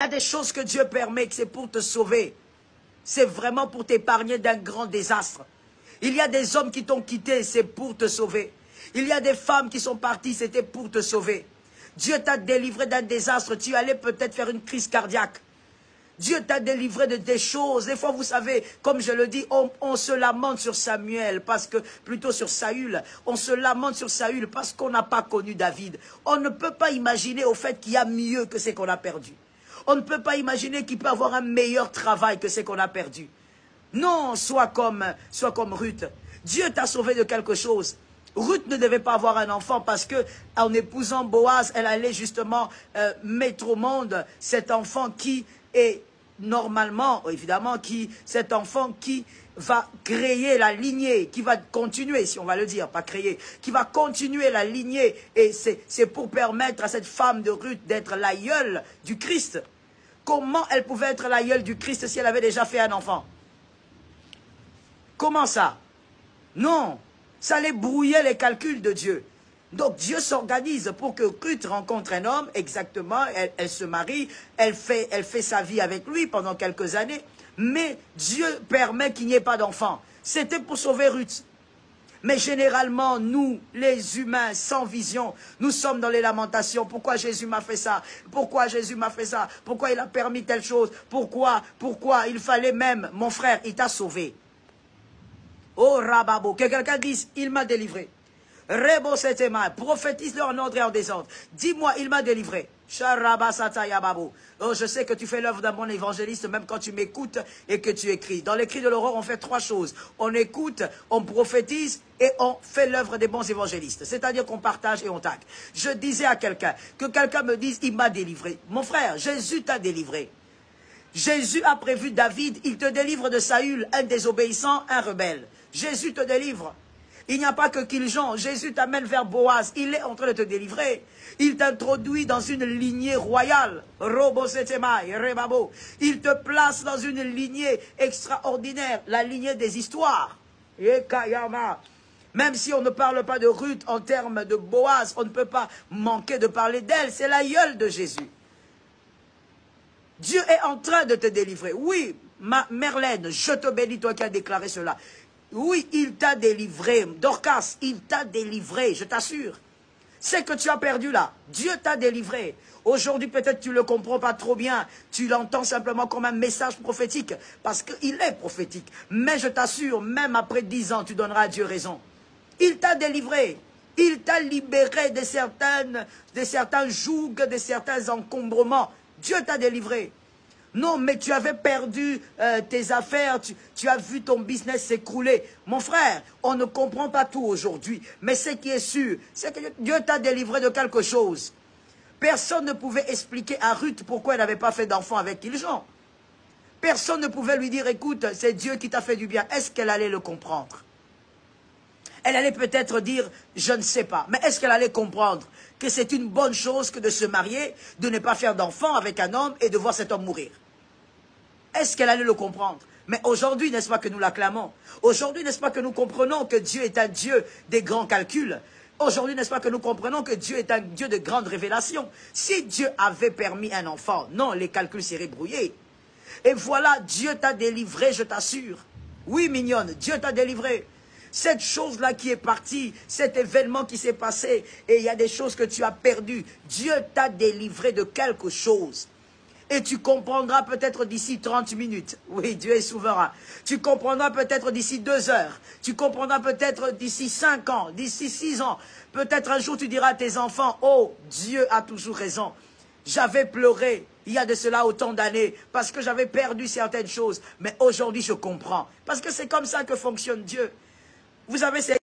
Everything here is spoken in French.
Il y a des choses que Dieu permet, que c'est pour te sauver. C'est vraiment pour t'épargner d'un grand désastre. Il y a des hommes qui t'ont quitté, c'est pour te sauver. Il y a des femmes qui sont parties, c'était pour te sauver. Dieu t'a délivré d'un désastre, tu allais peut-être faire une crise cardiaque. Dieu t'a délivré de des choses. Des fois, vous savez, comme je le dis, on se lamente sur Samuel, plutôt sur Saül. On se lamente sur Saül parce qu'on n'a pas connu David. On ne peut pas imaginer au fait qu'il y a mieux que ce qu'on a perdu. On ne peut pas imaginer qu'il peut avoir un meilleur travail que ce qu'on a perdu. Non, sois comme Ruth. Dieu t'a sauvé de quelque chose. Ruth ne devait pas avoir un enfant parce que, en épousant Boaz, elle allait justement mettre au monde cet enfant qui est normalement, évidemment, cet enfant qui va créer la lignée, qui va continuer, si on va le dire, pas créer, qui va continuer la lignée. Et c'est pour permettre à cette femme de Ruth d'être l'aïeule du Christ. Comment elle pouvait être l'aïeule du Christ si elle avait déjà fait un enfant? Comment ça? Non, ça allait brouiller les calculs de Dieu. Donc Dieu s'organise pour que Ruth rencontre un homme, exactement, elle se marie, elle fait sa vie avec lui pendant quelques années, mais Dieu permet qu'il n'y ait pas d'enfant. C'était pour sauver Ruth. Mais généralement, nous, les humains sans vision, nous sommes dans les lamentations. Pourquoi Jésus m'a fait ça? Pourquoi Jésus m'a fait ça? Pourquoi il a permis telle chose? Pourquoi il fallait même, mon frère, il t'a sauvé. Oh Rababo, que quelqu'un dise, il m'a délivré. Rebo Setema, prophétise-le en ordre et en désordre. Dis-moi, il m'a délivré. Oh, je sais que tu fais l'œuvre d'un bon évangéliste, même quand tu m'écoutes et que tu écris. Dans les cris de l'aurore, on fait trois choses. On écoute, on prophétise et on fait l'œuvre des bons évangélistes. C'est-à-dire qu'on partage et on tague. Je disais à quelqu'un, que quelqu'un me dise, il m'a délivré. Mon frère, Jésus t'a délivré. Jésus a prévu David, il te délivre de Saül, un désobéissant, un rebelle. Jésus te délivre. Il n'y a pas que Kiljon. Jésus t'amène vers Boaz. Il est en train de te délivrer. Il t'introduit dans une lignée royale. Il te place dans une lignée extraordinaire. La lignée des histoires. Même si on ne parle pas de Ruth en termes de Boaz, on ne peut pas manquer de parler d'elle. C'est l'aïeul de Jésus. Dieu est en train de te délivrer. Oui, Merlène, je te bénis, toi qui as déclaré cela. Oui, il t'a délivré. Dorcas, il t'a délivré, je t'assure. C'est que tu as perdu là. Dieu t'a délivré. Aujourd'hui, peut-être tu ne le comprends pas trop bien. Tu l'entends simplement comme un message prophétique. Parce qu'il est prophétique. Mais je t'assure, même après 10 ans, tu donneras à Dieu raison. Il t'a délivré. Il t'a libéré de certains jougs, de certains encombrements. Dieu t'a délivré. Non, mais tu avais perdu tes affaires, tu as vu ton business s'écrouler. Mon frère, on ne comprend pas tout aujourd'hui. Mais ce qui est sûr, c'est que Dieu t'a délivré de quelque chose. Personne ne pouvait expliquer à Ruth pourquoi elle n'avait pas fait d'enfant avec Kiljon. Personne ne pouvait lui dire, écoute, c'est Dieu qui t'a fait du bien. Est-ce qu'elle allait le comprendre? Elle allait peut-être dire, je ne sais pas. Mais est-ce qu'elle allait comprendre que c'est une bonne chose que de se marier, de ne pas faire d'enfant avec un homme et de voir cet homme mourir? Est-ce qu'elle allait le comprendre? Mais aujourd'hui, n'est-ce pas que nous l'acclamons? Aujourd'hui, n'est-ce pas que nous comprenons que Dieu est un Dieu des grands calculs? Aujourd'hui, n'est-ce pas que nous comprenons que Dieu est un Dieu de grandes révélations? Si Dieu avait permis un enfant, non, les calculs seraient brouillés. Et voilà, Dieu t'a délivré, je t'assure. Oui, mignonne, Dieu t'a délivré. Cette chose-là qui est partie, cet événement qui s'est passé, et il y a des choses que tu as perdues. Dieu t'a délivré de quelque chose. Et tu comprendras peut-être d'ici 30 minutes. Oui, Dieu est souverain. Tu comprendras peut-être d'ici 2 heures. Tu comprendras peut-être d'ici 5 ans, d'ici 6 ans. Peut-être un jour tu diras à tes enfants, oh, Dieu a toujours raison. J'avais pleuré il y a de cela autant d'années parce que j'avais perdu certaines choses. Mais aujourd'hui, je comprends. Parce que c'est comme ça que fonctionne Dieu. Vous savez, c'est